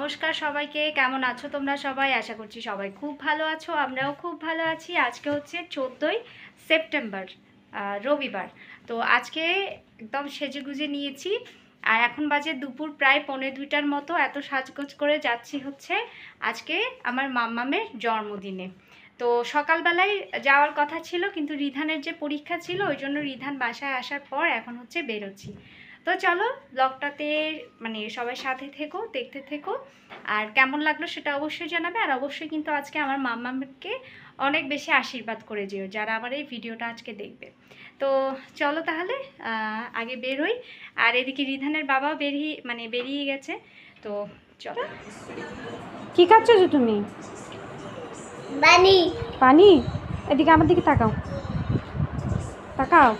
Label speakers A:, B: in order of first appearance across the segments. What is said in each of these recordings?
A: নমস্কার সবাইকে, কেমন আছো তোমরা সবাই? আশা করছি সবাই খুব ভালো আছো, আমরাও খুব ভালো আছি। আজকে হচ্ছে 14ই সেপ্টেম্বর, রবিবার। তো আজকে একদম সেজেগুজে নিয়েছি, আর এখন বাজে দুপুর প্রায় 1:45টার মতো। এত সাজগোজ করে যাচ্ছি হচ্ছে আজকে আমার মাম্মামের জন্মদিনে। তো সকালবেলায় যাওয়ার কথা ছিল, কিন্তু রিধানের যে পরীক্ষা ছিল ওই জন্য রিধান বাসায় আসার পর এখন হচ্ছে বেরোচ্ছি। তো চলো ব্লগটাতে মানে সবাই সাথে থেকো, দেখতে থেকো, আর কেমন লাগলো সেটা অবশ্যই জানাবে। আর অবশ্যই কিন্তু আজকে আমার মাম্মাকে অনেক বেশি আশীর্বাদ করে যেও যারা আমার এই ভিডিওটা আজকে দেখবে। তো চলো তাহলে আগে বেরোই। আর এদিকে রিধানের বাবাও বেরিয়ে গেছে। তো চলো। কি খাচ্ছ যে তুমি?
B: পানি।
A: পানি? এদিকে আমার দিকে তাকাও, তাকাও।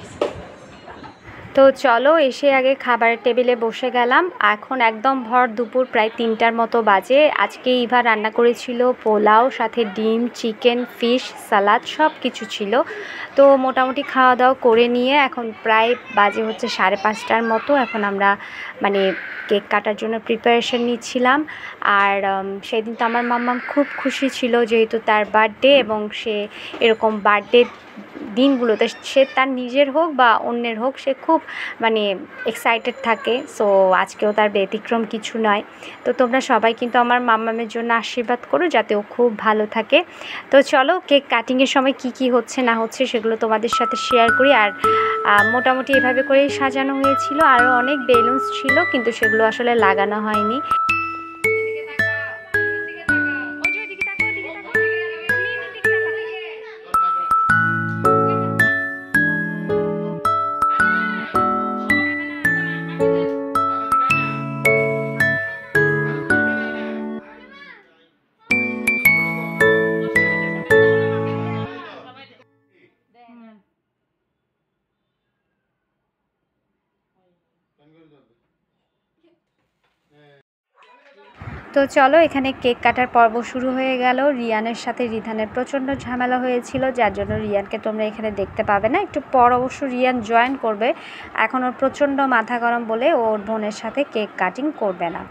A: তো চলো, এসে আগে খাবারের টেবিলে বসে গেলাম। এখন একদম ভর দুপুর প্রায় 3টার মতো বাজে। আজকে ইভা রান্না করেছিল পোলাও, সাথে ডিম, চিকেন, ফিশ, সালাদ সব কিছু ছিল। তো মোটামুটি খাওয়া দাওয়া করে নিয়ে এখন প্রায় বাজে হচ্ছে 5:30টার মতো। এখন আমরা কেক কাটার জন্য প্রিপারেশন নিচ্ছিলাম। আর সেদিন তো আমার মাম্মাম খুব খুশি ছিল, যেহেতু তার বার্থডে, এবং সে এরকম বার্থডে দিনগুলোতে সে তার নিজের হোক বা অন্যের হোক সে খুব এক্সাইটেড থাকে। সো আজকেও তার ব্যতিক্রম কিছু নয়। তো তোমরা সবাই কিন্তু আমার মাম্মামের জন্য আশীর্বাদ করো যাতে ও খুব ভালো থাকে। তো চলো, কেক কাটিংয়ের সময় কি হচ্ছে না হচ্ছে সেগুলো তোমাদের সাথে শেয়ার করি। আর মোটামুটি এভাবে করেই সাজানো হয়েছিল। আরও অনেক বেলুনস ছিল, কিন্তু সেগুলো আসলে লাগানো হয়নি। তো চলো, এখানে কেক কাটার পর্ব শুরু হয়ে গেল। রিয়ানের সাথে রিধানের প্রচণ্ড ঝামেলা হয়েছিল, যার জন্য রিয়ানকে তোমরা এখানে দেখতে পাবে না। একটু পর অবশ্য রিয়ান জয়েন করবে। এখন ওর প্রচণ্ড মাথা গরম বলে ওর বোনের সাথে কেক কাটিং করবে না।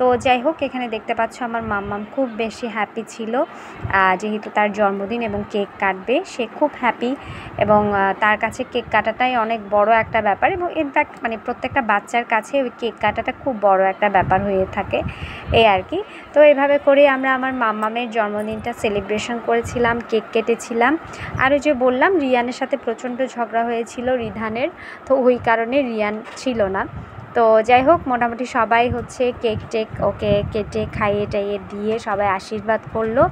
A: তো যাই হোক, এখানে দেখতে পাচ্ছ আমার মাম্মাম খুব বেশি হ্যাপি ছিল, যেহেতু তার জন্মদিন এবং কেক কাটবে। সে খুব হ্যাপি, এবং তার কাছে কেক কাটাটাই অনেক বড় একটা ব্যাপার। এবং ইনফ্যাক্ট প্রত্যেকটা বাচ্চার কাছে ওই কেক কাটাটা খুব বড় একটা ব্যাপার হয়ে থাকে, এই আর কি। তো এভাবে করে আমরা আমার মাম্মামের জন্মদিনটা সেলিব্রেশন করেছিলাম, কেক কেটেছিলাম। আর ওই যে বললাম, রিয়ানের সাথে প্রচণ্ড ঝগড়া হয়েছিল রিধানের, তো ওই কারণে রিয়ান ছিল না। তো যাই হোক, মোটামুটি সবাই হচ্ছে কেক টেক ওকে কেটে খাইয়ে টাইয়ে দিয়ে সবাই আশীর্বাদ করলো।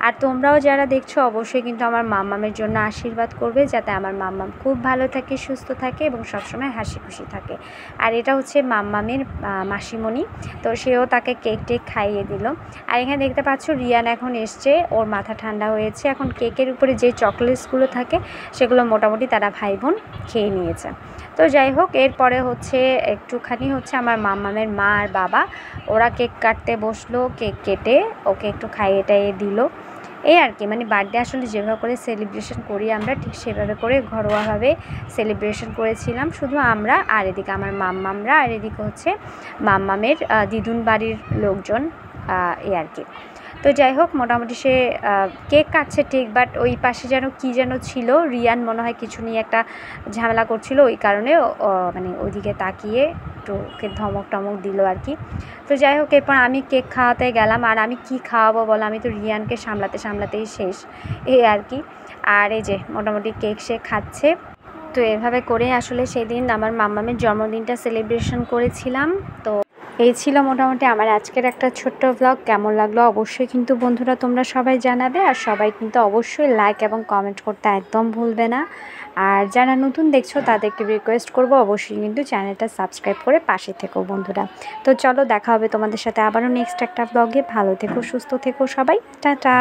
A: আর তোমরাও যারা দেখছো অবশ্যই কিন্তু আমার মাম্মামের জন্য আশীর্বাদ করবে, যাতে আমার মাম্মাম খুব ভালো থাকে, সুস্থ থাকে এবং সবসময় হাসি খুশি থাকে। আর এটা হচ্ছে মাম্মামের মাসিমণি, তো সেও তাকে কেক টেক খাইয়ে দিল। আর এখানে দেখতে পাচ্ছ রিয়ান এখন এসছে, ওর মাথা ঠান্ডা হয়েছে। এখন কেকের উপরে যে চকলেটসগুলো থাকে সেগুলো মোটামুটি তারা ভাই বোন খেয়ে নিয়েছে। তো যাই হোক, এরপরে হচ্ছে একটুখানি হচ্ছে আমার মাম্মামের মা আর বাবা ওরা কেক কাটতে বসলো। কেক কেটে ওকে একটু খাইয়ে টাইয়ে দিল, এই আর কি। বার্থডে আসলে যেভাবে করে সেলিব্রেশন করি আমরা, ঠিক সেভাবে করে ঘরোয়াভাবে সেলিব্রেশন করেছিলাম শুধু আমরা, আর এদিকে আমার মাম্মামরা, আর এদিকে হচ্ছে মাম্মামের দিদুন বাড়ির লোকজন, এই আর কি। তো যাই হোক, মোটামুটি সে কেক কাটছে ঠিক, বাট ওই পাশে কী যেন ছিল, রিয়ান মনে হয় কিছু নিয়ে একটা ঝামেলা করছিল, ওই কারণে ওইদিকে তাকিয়ে একটু ওকে ধমক টমক দিল আর কি। তো যাই হোক, এরপর আমি কেক খাওয়াতে গেলাম। আর আমি কি খাওয়াবো বলো, আমি তো রিয়ানকে সামলাতেই শেষ, এই আর কি। আর এই যে মোটামুটি কেক সে খাচ্ছে। তো এভাবে করে আসলে সেদিন আমার মাম্মামের জন্মদিনটা সেলিব্রেশন করেছিলাম। তো এই ছিল মোটামুটি আমার আজকের একটা ছোট্ট ব্লগ। কেমন লাগলো অবশ্যই কিন্তু বন্ধুরা তোমরা সবাই জানাবে। আর সবাই কিন্তু অবশ্যই লাইক এবং কমেন্ট করতে একদম ভুলবে না। আর যারা নতুন দেখছো তাদেরকে রিকোয়েস্ট করব অবশ্যই কিন্তু চ্যানেলটা সাবস্ক্রাইব করে পাশে থেকো বন্ধুরা। তো চলো, দেখা হবে তোমাদের সাথে আবারও নেক্সট একটা ব্লগে। ভালো থেকো, সুস্থ থেকো সবাই, টাটা।